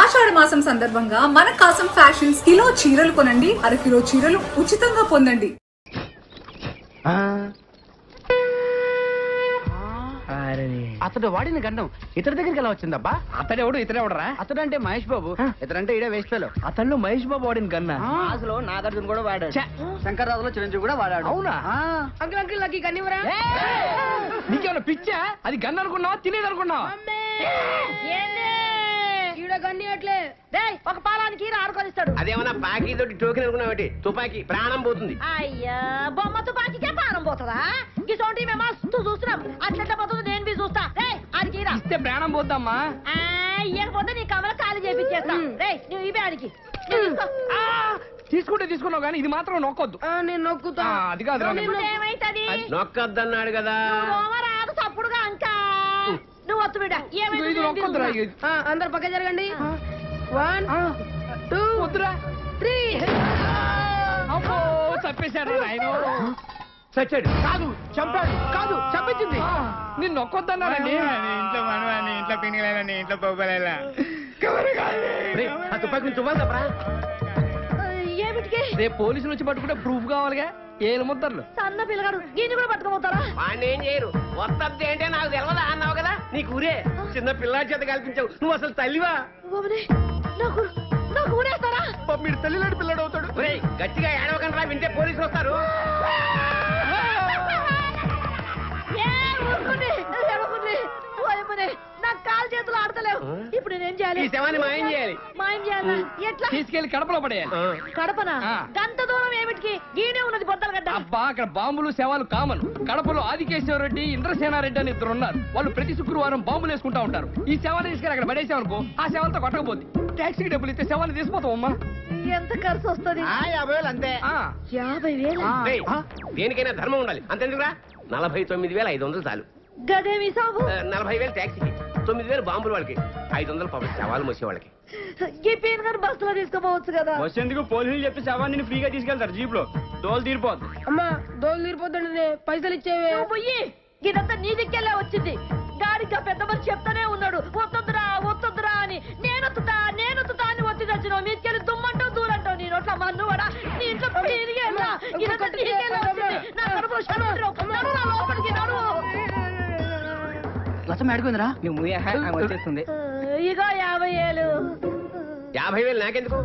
ఆషాఢ మాసం సందర్భంగా మన కాసం ఫ్యాషన్స్ కిలో చీరలు కొనండి, అరకిలో చీరలు ఉచితంగా పొందండి. అతడు వాడిన గండం ఇతడి దగ్గరికి ఎలా వచ్చిందబ్బా? అతడెవడు ఇతడెవడరా? అతడు అంటే మహేష్ బాబు, ఇతడంటే ఇడే వేస్ట్ ఫెలో. అతను మహేష్ బాబు వాడిన గన్నా? అసలు నాగార్జున కూడా వాడాడు, శంకర్రాజులో చిరంజీవి కూడా వాడాడు. అవునా? అంకుల్ అంకుల్ నాకు గన్నివరా? నీకేమైనా పిచ్చా? అది గన్ అనుకున్నావా, తినేది అనుకున్నావా? ఒక పాలానికి ఆడుకొనిస్తాడు. అదేమన్నా బాకీ తోటి టోకెన్ అనుకున్నావు? తుపాకీ ప్రాణం పోతుంది. అయ్యా బొమ్మ తుపాకీకే ప్రాణం పోతుందా? ఇసోంటి మేము మస్తు చూస్తున్నాం. అట్లా పోతుంది, నేను బి చూస్తా. రే ఆడికి ఇస్తే ప్రాణం పోద్దమ్మా. ఇయ్యకపోతే నీ కమల ఖాళీ చేపించేస్తా. రే నువ్వు ఇవే ఆడికి తీసుకుంటే తీసుకున్నావు కానీ ఇది మాత్రం నొక్కొద్దు. నేను నొక్కుతా. అది కాదు ఏమైతుంది? నొక్కద్దన్నాడు కదా. రాదు తప్పుడుగా అంకా. నువ్వు వత్తు బిడ్డ. ఇది నొక్కొద్దురా. అందరు పక్క జరగండి. 1 2 వద్దురా. 3. అమ్మో చంపేశాడు ఆయన. చచ్చాడు కాదు, చంపాడు కాదు, చంపించింది. నేను నొక్కొద్దన్నానండి. ఇంట్లో మనవాని, ఇంట్లో పినిగలేని, ఇంట్లో పొగలేలా. ఆ తుపాకీ తువ్వాలరా? ఏమిటికి? రేపు పోలీసులు వచ్చి పట్టుకుంటే ప్రూఫ్ కావాలిగా. ఏలు ముద్దర్లు. సన్న పిల్లగాడు దీన్ని కూడా పట్టుకోపోతారా? వాడిని ఏం చేయరు. వస్తద్ది అంటే నాకు తెలవదా అన్నావు కదా. నీకు ఊరే చిన్న పిల్లాడి చేత కల్పించావు. నువ్వు అసలు తల్లివా? నాకు నాకు ఊరేస్తారా? మీరు తల్లిలాంటి పిల్లడు అవుతాడు. గట్టిగా ఏడవకండి, వింటే పోలీసులు వస్తారు. నాకు కాలు చేతులు ఆడతలేవు. ఇప్పుడు నేనేం చేయాలి? ఈ శవాన్ని మాయం చేయాలి. మాయం చేయాలా? ఎట్లా? తీసుకెళ్లి కడపలో పడేయాలి. కడపనా? గంట దూరం ఏమిటికి? గీనే ఉన్నది బొద్దల గడ్డ. అబ్బా అక్కడ బాంబులు శవాలు కామన్. కడపలో ఆదికేశ్వరరెడ్డి, ఇంద్రసేనారెడ్డి అని ఇద్దరు ఉన్నారు. వాళ్ళు ప్రతి శుక్రవారం బాంబులు వేసుకుంటా ఉంటారు. ఈ శవాన్ని తీసుకెళ్ళి అక్కడ పడేసామనుకో, ఆ శవాలతో కొట్టకపోద్ది. టాక్సీకి డబ్బులు ఇస్తే శవాన్ని తీసిపోతాం అమ్మా. ఎంత ఖర్చు వస్తుంది? 50,000 అంతే. 50,000? దేనికైనా ధర్మం ఉండాలి. అంతెందుకురా? 49,500 చాలు. గదేమి సాబు? 40,000 ట్యాక్సీకి, 9,000 బాంబులు వాళ్ళకి, 500 పాపం శవాలు మోసే వాళ్ళకి. ఈ పేరు గారు బస్సులో తీసుకోపోవచ్చు కదా. వచ్చేందుకు పోలీసులు చెప్పి శవాన్ని ఫ్రీగా తీసుకెళ్తారు జీప్ లో. దోలు తీరిపోద్దు. అమ్మా దోలు తీరిపోద్దండి, పైసలు ఇచ్చేవే. నువ్వు పోయి ఇదంతా నీ దిక్కెళ్ళే వచ్చింది. గాడిగా పెద్ద మనిషి చెప్తానే ఉన్నాడు, వద్దొద్దురా వద్దొద్దురా అని. నేనొత్తుతా అని వచ్చి తెచ్చినావు. మీకెళ్ళి దుమ్మంటావు దూరంటావు. నీ నోట్ల మన్ను వడా నీ ఇంట్లో పెరిగేలా. ఇదంతా నీకెళ్ళే వచ్చింది. నా కడుపులో శరీరం నడురా, లోపలికి నడువు. లసం అడుగుందిరా. నువ్వు వచ్చేస్తుంది. ఇగో 50,000. 50,000 నాకెందుకు?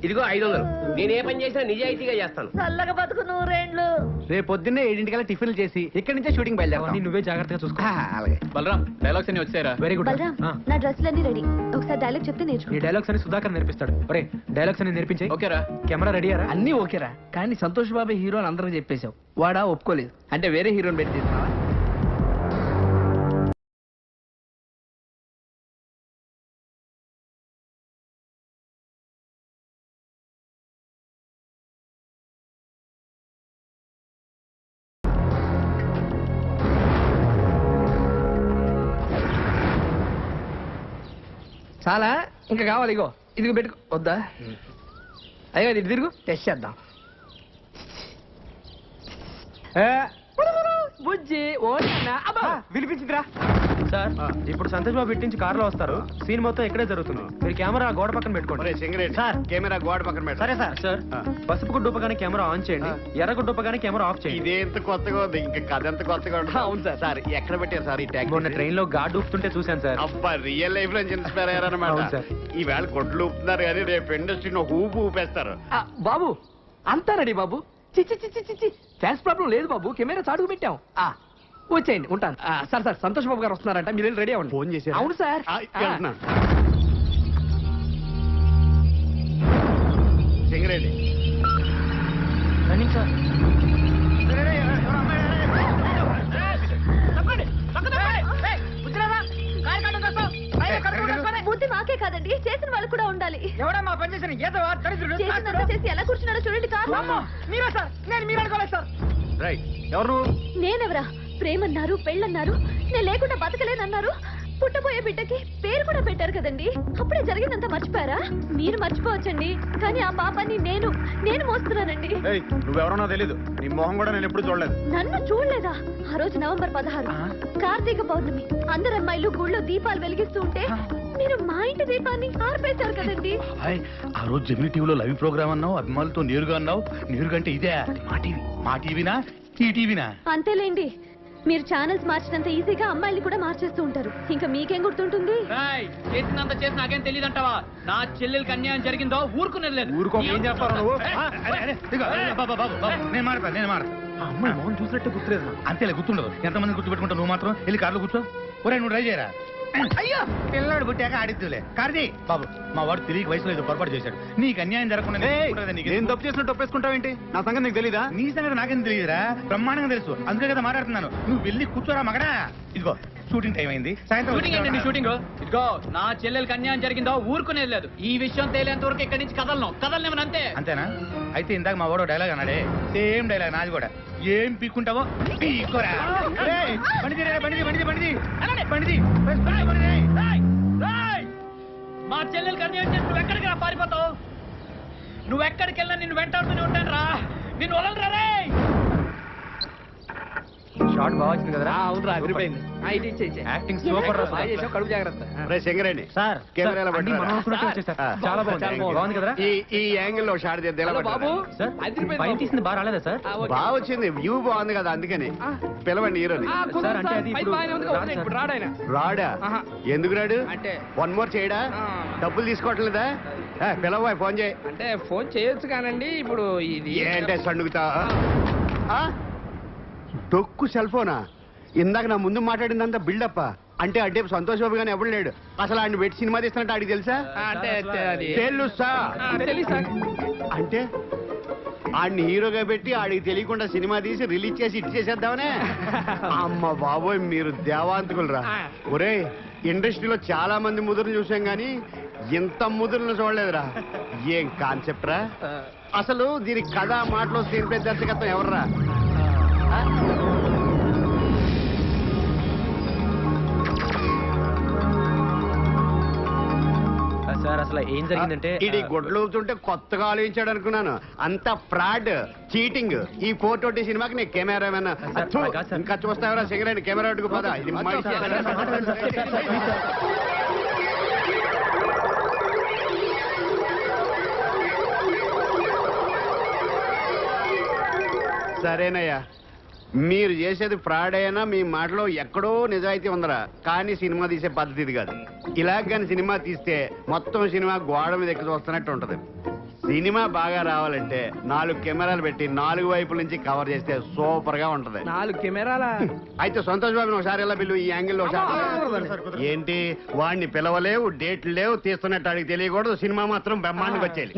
ఇదిగో 500. నేను ఏ పని చేసినా నిజాయితీగా చేస్తాను. చల్లగా బతుకు 100 రేపు పొద్దున్నే 7 టిఫిన్లు చేసి ఇక్కడి నుంచే షూటింగ్ బయలుదేరాను. నువ్వే జాగ్రత్తగా చూసుకో. అలాగే. బలరాం డైలాగ్స్ అన్ని వచ్చారా? Very good. బలరాం, నా డ్రెస్సులన్నీ రెడీ. ఒకసారి డైలాగ్ చెప్తే నేర్చుకో. ఈ డైలాగ్స్ అని సుధాకర్ నేర్పిస్తాడు. ఒరే డైలాగ్స్ అని నేర్పించే. ఓకేరా? కెమెరా రెడీయారా? అన్ని ఓకేరా, కానీ సంతోష్ బాబు హీరో అని అందరికి చెప్పేశావు. వాడా ఒప్పుకోలేదు అంటే వేరే హీరోని పెట్టి తీస్తావా? చాలా ఇంకా కావాలి. ఇగో ఇదిగో పెట్టుకో. వద్దా? అయ్యో ఇది తిరుగు, టెస్ట్ చేద్దాం. బుజ్జి వినిపించిందిరా సార్. ఇప్పుడు సంతోష్ బాబు ఇట్టించి కారులో వస్తారు. సీన్ మొత్తం ఇక్కడే జరుగుతుంది. మీరు కెమెరా గోడ పక్కన పెట్టుకోండి. సార్ కెమెరా గోడ పక్కన పెట్టండి. సరే సార్. సార్ పసుపు గుడ్డు ఉపగానే కెమెరా ఆన్ చేయండి, ఎర్ర గుడ్డు ఉపగానే కెమెరా ఆఫ్ చేయండి. ఇదేంత కొత్తగా ఉంది, ఇంకా కథ ఎంత కొత్తగా ఉంటుంది. అవును సార్. సార్ ఎక్కడ పెట్టారు సార్ ఈ ట్యాగ్? మొన్న ట్రైన్ లో గాడ్ ఊపుతుంటే చూశాను సార్. అబ్బా రియల్ లైఫ్ లో ఇన్స్పైర్ అయ్యారనమాట. అవును సార్. ఈవేళ కొట్లు ఊపుతున్నారు కానీ రేపు ఇండస్ట్రీని ఒక ఊపు ఊపేస్తారు. బాబు అంతా రెడీ బాబు. చిచ్చి చిచ్చి చిచ్చి ఫ్యాన్స్ ప్రాబ్లం లేదు బాబు. కెమెరా చాటుకు పెట్టాం. వచ్చేయండి, ఉంటాను. సార్ సార్ సంతోష్ బాబు గారు వస్తున్నారంట, మీరు రెడీ అవ్వండి. ఫోన్ చేశారా? అవును సార్. Singareni running sir. బుద్ధి మాకే కాదండి, చేసిన వాళ్ళు కూడా ఉండాలి. ఎవడమ్మా పని చేసిన చేసినంత చేసి ఎలా కూర్చున్నాడో చూడండి. కాదు మీరా సార్? నేను మీరు అనుకోలేదు సార్. రైట్. ఎవరు? నేనెవరా? ప్రేమన్నారు, పెళ్ళన్నారు, నేను లేకుండా బతకలేనన్నారు. పుట్టబోయే బిడ్డకి పేరు కూడా పెట్టారు కదండి. అప్పుడే జరిగిందంతా మర్చిపోయారా? మీరు మర్చిపోవచ్చండి, కానీ ఆ పాపాన్ని నేను మోస్తున్నానండి. నువ్వెవరో తెలీదు, నీ మొహం కూడా నేను ఎప్పుడు చూడలేదు. నన్ను చూడలేదా? ఆ రోజు నవంబర్ 16 కార్తీక పౌర్ణమి. అందరు అమ్మాయిలు గుళ్ళో దీపాలు వెలిగిస్తూ ఉంటే మీరు మా ఇంటి దీపాన్ని ఆర్పేశారు కదండి. ఆ రోజు జమిని టీవీలో లైవ్ ప్రోగ్రామ్ అన్నావు, అభిమానులతో నేరుగా అన్నావు. నేరుగా అంటే ఇదే మా టీవీనా ఈ టీవీనా? అంతేలేండి, మీరు ఛానల్స్ మార్చినంత ఈజీగా అమ్మాయిలు కూడా మార్చేస్తూ ఉంటారు. ఇంకా మీకేం గుర్తుంటుంది? చేసినంత చేసి నాకేం తెలియదు అంటావా? నా చెల్లెలకి అన్యాయం జరిగిందో ఊరుకునేది లేదు. ఊరుకో, ఏం చేస్తావు నువ్వు? నేను మాడతా ఆ అమ్మాయి మొహం చూసినట్టే గుర్తులేదు నాకు. అంతేలే, గుర్తుండదు. ఎంతమంది గుర్తుపెట్టుకుంటావు? నువ్వు మాత్రం వెళ్ళి కార్లో కూర్చో. ఒరే నువ్వు ట్రై చేయరా. అయ్యో పిల్లాడు పుట్టాక ఆడిద్దులే. కార్తీ బాబు, మా వాడు తెలియక వయసులో ఏదో పొరపాటు చేశాడు. నీకు అన్యాయం జరగకుండా నేను తప్పు చేసినట్టు ఒప్పేసుకుంటావేంటి? నా సంగతి నీకు తెలీదా? నీ సంగతి నాకేం తెలియదురా, బ్రహ్మాండంగా తెలుసు. అందుకే కదా మాట్లాడుతున్నాను. నువ్వు వెళ్ళి కూర్చోరా మగడా. ఇదిగో షూటింగ్ టైం అయింది, షూటింగ్ ఏంటండి? సాయంత్రం షూటింగ్ ఇదిగో, నా చెల్లెలకి అన్యాయం జరిగిందో ఊరుకునేది లేదు. ఈ విషయం తేలేంత వరకు ఇక్కడి నుంచి కదలనేమని అంతే. అంతేనా? అయితే ఇందాక మా వాడు డైలాగ్ అన్నాడే, సేమ్ డైలాగ్ నాది కూడా. ఏం పీక్కుంటావో పీక్కోరా. ఏయ్, బండిది రే, బండిది. మా చెల్లెలకి అన్యాయం చేసి నువ్వు ఎక్కడికి రా పారిపోతావు? నువ్వు ఎక్కడికి వెళ్ళినా నిన్ను వెంటాడుతూనే ఉంటాను రా. నిన్ను వదలరా రే. షార్ట్ బాగా వచ్చింది కదరా? అవును రా, అదిరిపోయింది. యాక్టింగ్ సూపర్ రా. కడుపు జాగ్రత్త. రే సింగరేణి సార్ కెమెరాలో అన్ని మనం అనుకున్నట్టే వచ్చేసారు. చాలా బాగుంది కదరా? ఈ యాంగిల్ లో షాట్ చేద్దాం. ఎలా హలో బాబు, పడ్డారా? సార్ అదిరిపోయింది పైన బాబు. తీసింది బాగా రాలేదా సార్? బాగా వచ్చింది, వ్యూ బాగుంది కదా, అందుకని పిలవండి హీరోని. సార్, అంటే అది ఇప్పుడు రాడు సార్. ఇప్పుడు రాడాయన. రాడా? ఆహా. ఎందుకు రాడు? అంటే వన్ మోర్ చేయడా? ఆ. డబ్బులు తీసుకోవట్లేదా? పిలవా, ఫోన్ చేయి. అంటే ఫోన్ చేయొచ్చు కానండి. ఇప్పుడు ఇది ఏంటే సణుగుతా? డొక్కు సెల్ ఫోనా? ఇందాక నా ముందు మాట్లాడిందంతా బిల్డప్. అంటే అంటే సంతోష్ బాబు గానీ ఎవడు లేడు. అసలు ఆయన పెట్టి సినిమా తీస్తున్నట్టు ఆడికి తెలుసా? అంటే అది తెలుసా? తెలుసా? అంటే ఆడిని హీరోగా పెట్టి ఆడికి తెలియకుండా సినిమా తీసి రిలీజ్ చేసి ఇట్ చేసేద్దామనే? అమ్మ బాబోయ్, మీరు దేవాంతకులరా. ఒరే, ఇండస్ట్రీలో చాలా మంది ముదురులు చూసాం గానీ ఇంత ముదురులను చూడలేదురా. ఏం కాన్సెప్ట్ రా అసలు? దీని కథ, మాటలో స్క్రీన్ ప్లే దర్శకత్వం ఎవర్రా? సార్ అసలు ఏం జరిగిందంటే ఇది గుడ్లు ఊపుతుంటే కొత్తగా ఆలోచించాడు అనుకున్నాను. అంత ఫ్రాడ్, చీటింగ్. ఈ 420 సినిమాకి నీ కెమెరామెన్. ఇంకా చూస్తావరా సిగరెట్? కెమెరా అడ్డుకు పదా. ఇది సరేనయ్యా, మీరు చేసేది ఫ్రాడ్ అయినా మీ మాటలో ఎక్కడో నిజాయితీ ఉందరా. కానీ సినిమా తీసే పద్ధతి ఇది కాదు. ఇలా కానీ సినిమా తీస్తే మొత్తం సినిమా గోడ మీద ఎక్కి చూస్తున్నట్టు ఉంటది. సినిమా బాగా రావాలంటే 4 కెమెరాలు పెట్టి 4 వైపుల నుంచి కవర్ చేస్తే సూపర్ గా ఉంటది. 4 కెమెరాల. అయితే సంతోష్ బాబుని ఒకసారి ఎలా పిలువు, ఈ యాంగిల్ లో ఒకసారి. ఏంటి వాడిని పిలవలేవు, డేట్లు లేవు, తీస్తున్నట్టు అడిగి తెలియకూడదు. సినిమా మాత్రం బ్రహ్మాండంగా వచ్చేది.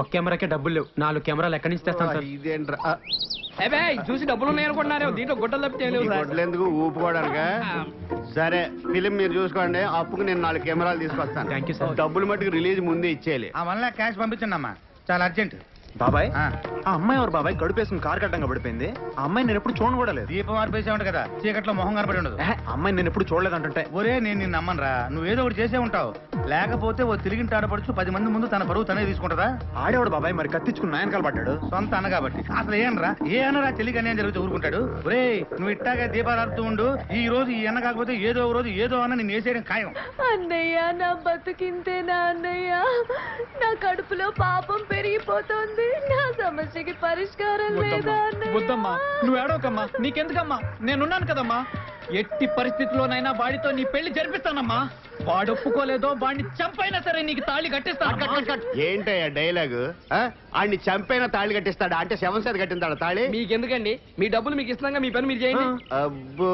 ఒక కెమెరాకే డబ్బులు లేవు, 4 కెమెరాలు ఎక్కడి నుంచి తెస్తాం సార్? ఇదేంట్రా? చూసి డబ్బులు ఉన్నాయనుకుంటున్నారు. దీంట్లో గుడ్డలు తప్పితే ఏం లేవు సార్. ఎందుకు ఊపుకోవడానికా? సరే, ఫిలిం మీరు చూసుకోండి. అప్పుకు నేను 4 కెమెరాలు తీసుకొస్తాను. Thank you sir. డబ్బులు మట్టుకు రిలీజ్ ముందే ఇచ్చేయాలి. ఆ 1 lakh క్యాష్ పంపించండి అమ్మా, చాలా అర్జెంట్. బాబాయ్, ఆ. ఆ అమ్మాయి ఎవరు బాబాయ్? గడుపేసుకుని కారు కట్టంగా పడిపోయింది. ఆ అమ్మాయి నేను ఎప్పుడు చూడను కూడా లేదు. దీపం ఆర్పేసే ఉంట కదా, చీకట్లో మొహం కనపడి ఉండదు. ఆ అమ్మాయి నేను ఎప్పుడు చూడలేదు అంటుంటే. ఒరే నేను నిన్ను నమ్మనురా. నువ్వేదో ఒకటి చేసే ఉంటావు. లేకపోతే ఓ తిరిగింటి ఆడపడుచు 10 మంది ముందు తన బరువు తనే తీసుకుంటదా? ఆడేవాడు బాబాయ్, మరి కత్తించుకుని నాయనకాలు పడ్డాడు. సొంత అన్న కాబట్టి. అసలు ఏ అన్నరా తెలియక అన్యాయం జరిగితే ఊరుకుంటాడు? ఒరే నువ్వు ఇట్టాగా దీపాలు ఆడుతూ ఉండు. ఈ రోజు ఈ అన్న కాకపోతే ఏదో ఒక రోజు ఏదో అన్న నిన్ను వేసేయడం ఖాయం. అన్నయ్య, నా బతుకింతేనా అన్నయ్య? నా కడుపులో పాపం పెరిగిపోతుంది. నా సమస్యకి పరిష్కారం లేదా అన్నయ్య? వద్దమ్మా, నువ్వు ఏడవకమ్మా. నీకెందుకమ్మా, నేనున్నాను కదమ్మా. ఎట్టి పరిస్థితుల్లోనైనా వాడితో నీ పెళ్లి జరిపిస్తానమ్మా. వాడు ఒప్పుకోలేదో వాడిని చంపైనా సరే నీకు తాళి కట్టిస్తాను. ఏంటయ్యా డైలాగ్? ఆడిని చంపైన తాళి కట్టిస్తాడా? అంటే 7 సార్ కట్టిందాడు తాళి? మీకెందుకండి? మీ డబ్బులు మీకు ఇస్తున్నాగా, మీ పని మీరు చేయండి. అబ్బో,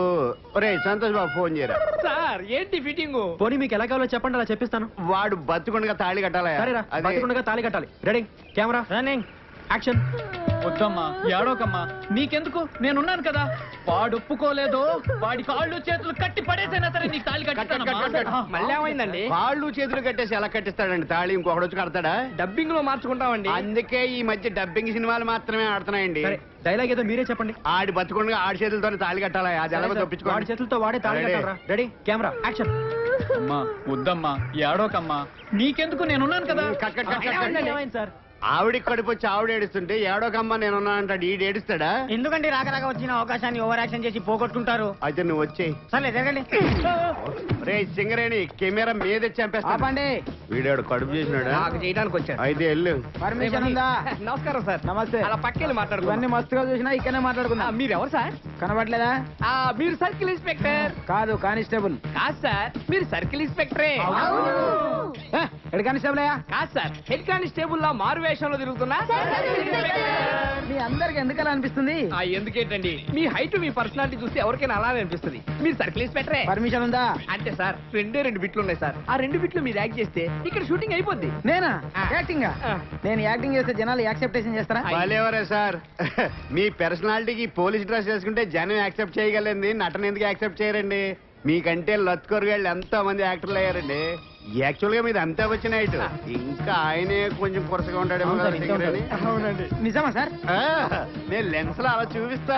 ఒరే సంతోష్ బాబు ఫోన్ చేయరా. సార్ ఏంటి ఫిట్టింగ్? పోనీ మీకు ఎలా కావాలో చెప్పండి, అలా చెప్పిస్తాను. వాడు బతుకుండగా తాళి కట్టాలా? సరేరా, అదే. బతికుండగా తాళి కట్టాలి. Ready, camera running, action. వద్దమ్మా ఏడోకమ్మా నీకెందుకు నేనున్నాను కదా వాడు ఒప్పుకోలేదో వాడి కాళ్ళు చేతులు కట్టి పడేసైనా సరే నీకు తాళి కట్టిస్తానమ్మా. మళ్ళీ ఏమైందండి? కాళ్ళు చేతులు కట్టేసి ఎలా కట్టిస్తాడండి తాళి? ఇంకొకడు వచ్చి కడతాడా? డబ్బింగ్ లో మార్చుకుంటామండి. అందుకే ఈ మధ్య డబ్బింగ్ సినిమాలు మాత్రమే ఆడుతున్నాయండి. సరే డైలాగ్ ఏదో మీరే చెప్పండి. ఆడి బతుకుండా ఆడి చేతులతోనే తాళి కట్టాలా? అది ఎలా వాడి తప్పించుకోండి. చేతులతో వాడే తాళి రెడీ. కట్టాలరా. Ready camera action. అమ్మా వద్దమ్మా ఏడోకమ్మా నీకెందుకు నేనున్నాను కదా. Cut, cut, cut, cut, cut. ఏమైంది సార్? ఆవిడికి కడుపు వచ్చి ఆవిడ ఏడుస్తుంటే ఏడోకమ్మ నేనున్నా అంటాడు. ఈడు ఏడుస్తాడా? ఎందుకంటే రాక వచ్చిన అవకాశాన్ని ఓవర్ యాక్షన్ చేసి పోగొట్టుకుంటారు. అయితే నువ్వు వచ్చేయి. సరే జరగండి. రే సింగరేణి కెమెరా మీద చంపేస్తా. వీడాడు కడుపు చేసినాడా? నాకు చేయడానికి వచ్చాడు. అయితే వెళ్ళు. పర్మిషన్ ఉందా? నమస్కారం సార్. నమస్తే. అలా పక్కెళ్ళి మాట్లాడుకున్నాం. ఇవన్నీ మస్తుగా చూసినా ఇక్కడనే మాట్లాడుకుందాం. మీరు ఎవరు సార్? కనబడలేదా? మీరు సర్కిల్ ఇన్స్పెక్టర్ కాదు, కానిస్టేబుల్. కాదు సార్, మీరు సర్కిల్ ఇన్స్పెక్టరే. హెడ్ కానిస్టేబుల్ అయ్యా? కాదు సార్, హెడ్ కానిస్టేబుల్ లా మారు వేషంలో తిరుగుతున్నా. మీ అందరికి ఎందుకలా అనిపిస్తుంది? ఎందుకేంటండి, మీ హైట్ మీ పర్సనాలిటీ చూస్తే ఎవరికైనా అలానే అనిపిస్తుంది. మీరు సర్కిల్ ఇన్స్పెక్టరే. పర్మిషన్ ఉందా? అంతే సార్, రెండు బిట్లు ఉన్నాయి సార్. ఆ 2 బిట్లు మీరు యాక్ట్ చేస్తే ఇక్కడ షూటింగ్ అయిపోద్ది. నేనా ఆ. యాక్టింగ్? ఆ. నేను యాక్టింగ్ చేస్తే జనాలు యాక్సెప్టేషన్ చేస్తారా? వాళ్ళెవరే సార్? మీ పర్సనాలిటీకి పోలీస్ డ్రెస్ వేసుకుంటే జనం యాక్సెప్ట్ చేయగలండి, నటన ఎందుకు యాక్సెప్ట్ చేయరండి? మీకంటే లత్కొరగాళ్ళు ఎంతో మంది యాక్టర్లు అయ్యారండి. యాక్చువల్ గా మీది అంతా వచ్చిన హైట్. ఇంకా ఆయనే కొంచెం కొరసగా ఉంటాడేమో అవును కదా సార్, ఇంకా సింగరేణి. అవునండి. నిజమా సార్? ఆ, నేను లెన్స్ లో అలా చూపిస్తా.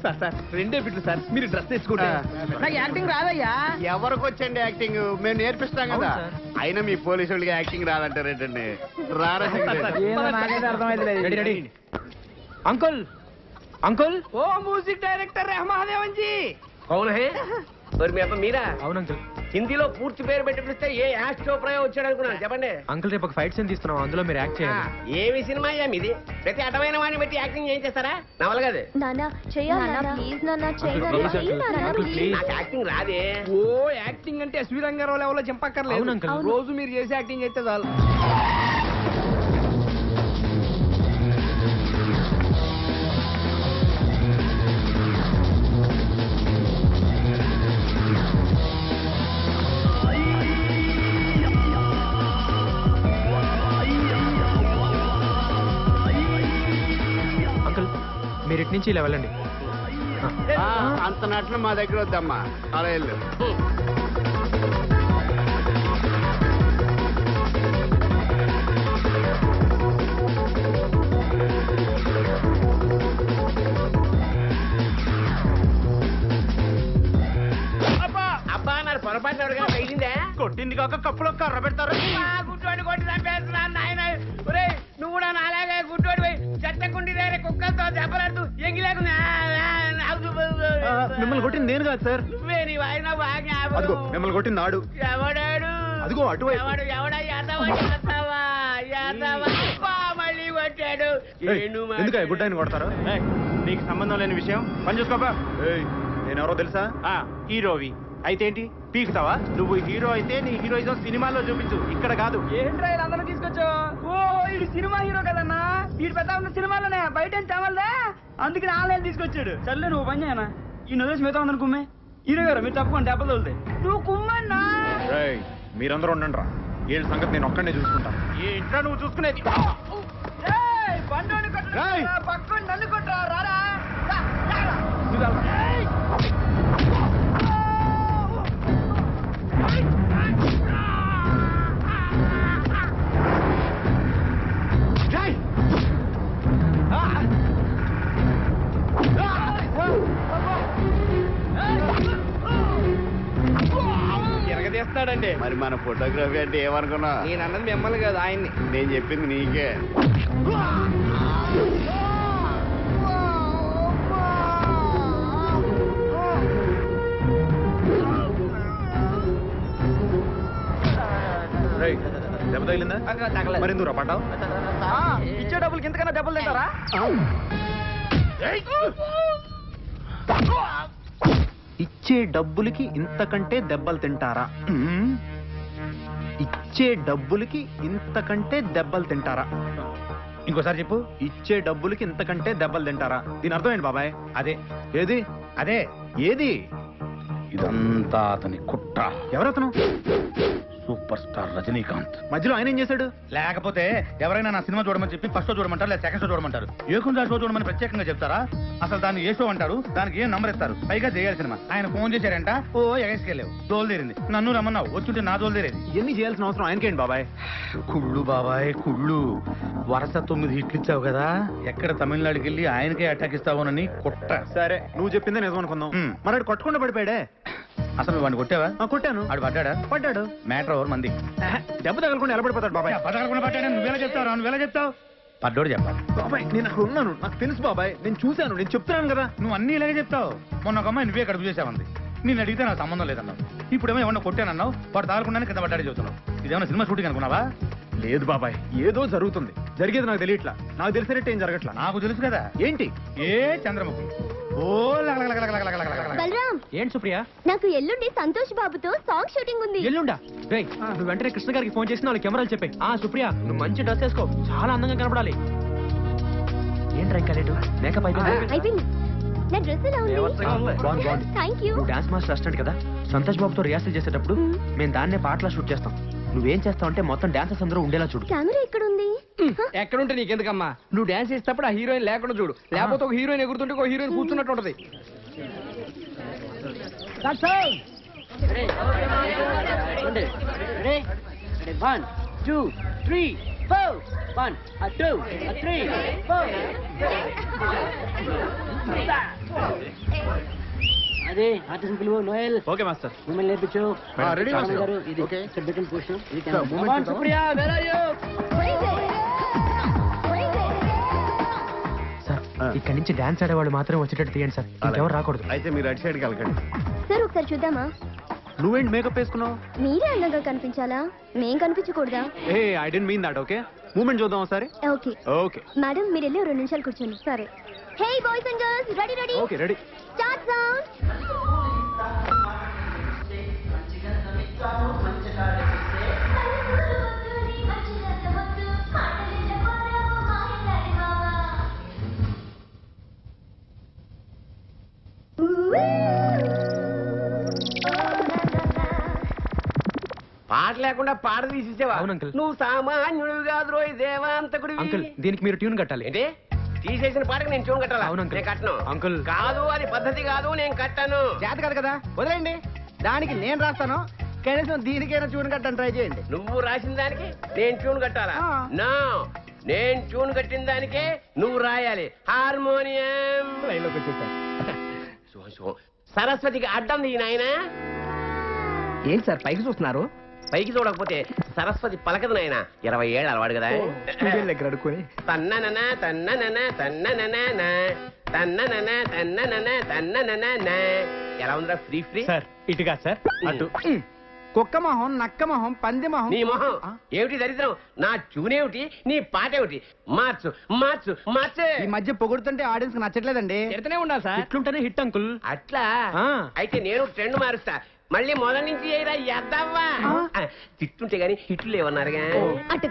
సార్ సార్ 2 బిట్లు సార్, మీరు డ్రెస్ తెచ్చుకుంటే. నాకు యాక్టింగ్ రాదయ్యా. ఎవరికి వచ్చండి యాక్టింగ్? మేము నేర్పిస్తాం కదా. అయినా మీ పోలీసు వాళ్ళకి యాక్టింగ్ రాదంటారేంటండి? రారా సింగరేణి? ఏమో నాకైతే అర్థమైతే రెడీ రెడీ. Uncle uncle. ఓ మ్యూజిక్ డైరెక్టర్ రెహమాదేవన్ జీ. కౌన్ హై? మరి మీ అప్ప మీరా? అవును అంకుల్. హిందీలో పూర్తి పేరు పెట్టి పిలిస్తే ఏ యాష్ చోప్రా వచ్చాడు అనుకున్నాను. చెప్పండి. అంకుల్ రేపు ఒక ఫైట్ సీన్ తీస్తున్నాం, అందులో మీరు యాక్ట్ చేయాలి. ఏమి సినిమా అయ్యా మీది? ప్రతి అటమైన వాడిని బట్టి యాక్టింగ్ ఏం చేస్తారా? నవల కాదు. నాన్న చెయ్యాలి ప్లీజ్ నాన్న Please, uncle. Uncle, please. నాకు యాక్టింగ్ రాదే. ఓ యాక్టింగ్ అంటే ఎస్వి రంగారావు లెవెల్లో అవును, చంపక్కర్లేదు. uncle. రోజు మీరు చేసే యాక్టింగ్ అయితే చాలు. అంకుల్ మీరు ఇటు నుంచి ఇలా వెళ్ళండి. ఆ, అంత నటన మా దగ్గర వద్దమ్మా. అలా వెళ్ళు. అబ్బా నా పొరపాటు ఎవరికైనా తగిలిందే? కొట్టింది కాక కప్పులో కర్ర పెడతారు. గుడ్డోడి కొట్టి చంపేస్తున్నాను నాయన. ఒరేయ్ నువ్వు కూడా నాలాగే గుడ్డోడి పోయి చెత్తకుండి దగ్గర కుక్కలతో దెబ్బలాడుతూ ఎంగిలేకుండా మిమ్మల్ని కొట్టింది నేను కాదు సార్. నువ్వే నీ వాయిన బాగా అదిగో మిమ్మల్ని కొట్టింది నాడు. ఎవడాడు? అదిగో అటువైపు. ఎవడా యాదవా మళ్ళీ కొట్టాడు. ఎందుకు గుడ్డ ఆయన కొడతారు? నీకు సంబంధం లేని విషయం పని చూసుకోపా. నేను ఎవరో తెలుసా? హీరోవి అయితే ఏంటి పీకుతావా? నువ్వు హీరో అయితే నీ హీరోయిజం సినిమాలో చూపించు, ఇక్కడ కాదు. ఏంట్రా అందరూ తీసుకొచ్చా? ఓ ఇది సినిమా హీరో కదన్నా. వీడు పెద్ద ఉన్న సినిమాలోనే బయట ఏం చావాలదా? అందుకని ఆన్లైన్ తీసుకొచ్చాడు. చల్లే నువ్వు పని చేయనా? ఈ నోదేసి మిగతా ఉందని కుమ్మే. హీరో గారు మీరు తప్పకుండా దెబ్బలు తోలుతాయి. నువ్వు కుమ్మన్నా. మీరందరూ ఉండండి రా, ఏడు సంగతి నేను ఒక్కడే చూసుకుంటాను. ఈ ఇంట్లో నువ్వు చూసుకునేది. బండోని కొట్టరా, ఏయ్! పక్కన నన్ను కొట్టరా, రారా. ఎరగదీస్తాడండి. మరి మన ఫోటోగ్రఫీ అంటే ఏమనుకున్నా? నేను అన్నది మిమ్మల్ని కాదు, ఆయన్ని. నేను చెప్పింది నీకే. దెబ్బ తగిలిందా? మరి ఎందుకు రా పడ్డావు? ఇచ్చే డబ్బులకి ఇంతకన్నా దెబ్బలు తింటారా? ఇచ్చే డబ్బులకి ఇంతకంటే దెబ్బలు తింటారా? ఇచ్చే డబ్బులకి ఇంతకంటే దెబ్బలు తింటారా? ఇంకోసారి చెప్పు. ఇచ్చే డబ్బులకి ఇంతకంటే దెబ్బలు తింటారా? దీని అర్థం ఏంటి బాబాయ్? అదే ఏది అదే ఏది? ఇదంతా అతని కుట్ర. ఎవరతను? Super star Rajinikanth. మధ్యలో ఆయన ఏం చేశాడు? లేకపోతే ఎవరైనా నా సినిమా చూడమని చెప్పి ఫస్ట్ షో చూడమంటారు లేదా సెకండ్ షో చూడమంటారు. ఏకుందా షో చూడమని ప్రత్యేకంగా చెప్తారా? అసలు దాన్ని ఏ షో అంటారు, దానికి ఏం నంబర్ ఇస్తారు, పైగా చేయాలి సినిమా. ఆయన ఫోన్ చేశారంట, ఓ ఎగేసుకెళ్ళావు, దోలు తీరింది. నన్ను రమ్మన్నావు, వచ్చుంటే నా దోలు తీరేది. ఇవన్నీ చేయాల్సిన అవసరం ఆయనకేంటి బాబాయ్? కుళ్ళు బాబాయ్ కుళ్ళు. వరుస 9 హిట్లు ఇచ్చావు కదా, ఎక్కడ తమిళనాడుకి వెళ్ళి ఆయనకే అటాక్ ఇస్తావునని కుట్ర. సరే, నువ్వు చెప్పిందే నిజం అనుకుందాం. మరి ఆడు కొట్టకుండా పడిపోయాడే. అసలు వాడిని కొట్టావా? కొట్టాను. ఆడు పడ్డాడా? పడ్డాడు. మ్యాటర్ ఎవరు మంది? దెబ్బ తగలకుండా ఎలా పడిపోతాడు బాబాయ్? పదకొండు పడ్డాడా? నువ్వేలా చెప్తావు? నువ్వేలా చెప్తావు? పడ్డోడు చెప్పాలి. బాబాయ్ నేను అక్కడ ఉన్నాను, నాకు తెలుసు బాబాయ్, నేను చూశాను, నేను చెప్తున్నాను కదా. నువ్వు అన్ని ఇలాగే చెప్తావు. మొన్న ఒక అమ్మాయి నువ్వే కడుపు చేసావంది, నేను అడిగితే నాకు సంబంధం లేదన్నావు. ఇప్పుడేమో ఏమన్నా కొట్టానన్నావు, వాడు తాగకుండానే కింద పడ్డాడే చెబుతున్నావు. ఇదేమన్నా సినిమా షూటింగ్ అనుకున్నావా? లేదు బాబాయ్, ఏదో జరుగుతుంది, జరిగేది నాకు తెలియట్లా. నాకు తెలిసినట్టు ఏం జరగట్లా. నాకు తెలుసు కదా. ఏంటి? ఏ చంద్రముఖి ఓ బలరాం, ఏంటి సుప్రియ? నాకు ఎల్లుండి సంతోష్ బాబుతో సాంగ్ షూటింగ్ ఉంది. ఎల్లుండా? రేయ్, నువ్వు వెంటనే కృష్ణ గారికి ఫోన్ చేసి నాలుగు కెమెరాలు చెప్పాయి. సుప్రియ, నువ్వు మంచి డ్రెస్ వేసుకో, చాలా అందంగా కనపడాలి. ఏంట్రా ఇంకా లేటు? మేకప్ అయిపోయింది. నా డ్రెస్ ఎలా ఉంది? బాగుంది. Thank you. నువ్వు డాన్స్ మాస్టర్ అసిస్టెంట్ కదా, సంతోష్ బాబుతో రిహార్సల్ చేసేటప్పుడు మేము దాన్నే పాటలా షూట్ చేస్తాం. నువ్వేం చేస్తావు అంటే మొత్తం డాన్సర్స్ అందరూ ఉండేలా చూడు. కెమెరా ఎక్కడ ఉంది? ఎక్కడుంటే నీకెందుకమ్మా? నువ్వు డాన్స్ చేసేటప్పుడు ఆ హీరోయిన్ లేకుండా చూడు, లేకపోతే ఒక హీరోయిన్ ఎగురుతుంటే ఒక హీరోయిన్ కూర్చున్నట్టు ఉంటది. అదే ఆర్టిస్ట్ పిలువు నోయల్. Okay master. మిమ్మల్ని నేర్పించు. Ready master. గారు ఇది ఓకే. Second position. ఇది Sir, movement Supriya where are you? Sir, ఇక్కడి నుంచి డాన్స్ ఆడేవాళ్ళు మాత్రం వచ్చేటట్టు తీయండి సార్, ఇంకెవరు రాకూడదు. అయితే మీరు అటు సైడ్కి వెళ్ళకండి. సార్ ఒకసారి చూద్దామా? నువ్వేంటి మేకప్ వేసుకున్నావు? మీరే అందంగా కనిపించాలా, మేం కనిపించకూడదా? ఏ I don't mean that. Okay, movement చూద్దాం ఒకసారి. ఓకే ఓకే మేడం, మీరు వెళ్ళి 2 నిమిషాలు కూర్చోండి. సరే. Hey boys and girls, ready ready okay ready. Start sound. పాట లేకుండా పాట తీసిచ్చావా? అవును అంకుల్. నువ్వు సామాన్యుడు కాదు రోయ్ దేవాంతకుడివి. అంకుల్, దీనికి మీరు ట్యూన్ కట్టాలి. ఏంటి తీసేసిన పాటకి నేను చూడు కట్టాలా? అవును అంకుల్. నేను కట్టను అంకుల్. కాదు, అది పద్ధతి కాదు, నేను కట్టను. చేత కాదు కదా, వదిలేండి. దానికి నేను రాస్తాను, కనీసం దీనికైనా చూడని కట్టని ట్రై చేయండి. నువ్వు రాసిన దానికి నేను ట్యూన్ కట్టాలా? ఆ. నో, నేను ట్యూన్ కట్టిన దానికే నువ్వు రాయాలి. హార్మోనియం లైన్లోకి వచ్చేసారు. సరస్వతికి అడ్డం దిగి నాయనా. ఏంటి సార్ పైకి చూస్తున్నారు? పైకి చూడకపోతే సరస్వతి పలకదు నాయన. 20 ఏళ్ళు అలవాడు కదా. స్టూడియో దగ్గర అడుక్కొని తన్ననన తన్ననన తన్ననన తన్ననన తన్ననన తన్ననన. ఎలా ఉందిరా ఫ్రీ ఫ్రీ? సార్ ఇటుగా సార్, అటు. కుక్క మొహం, నక్క మొహం, పంది మొహం. నీ మొహం ఏమిటి దరిద్రం? నా ట్యూనేమిటి, నీ పాట ఏమిటి? మార్చు మార్చు మార్చు. ఈ మధ్య పొగుడుతుంటే ఆడియన్స్ నచ్చట్లేదండి. తిడుతూనే ఉండాలి సార్. ఇట్లుంటేనే hit uncle. అట్లా ఆ. అయితే నేను ట్రెండ్ మారుస్తా. మళ్ళీ మొదటి నుంచి చేయరా ఎద్దవ్వా. తిట్టుంటే గాని హిట్లు లేవన్నారుగా. అటు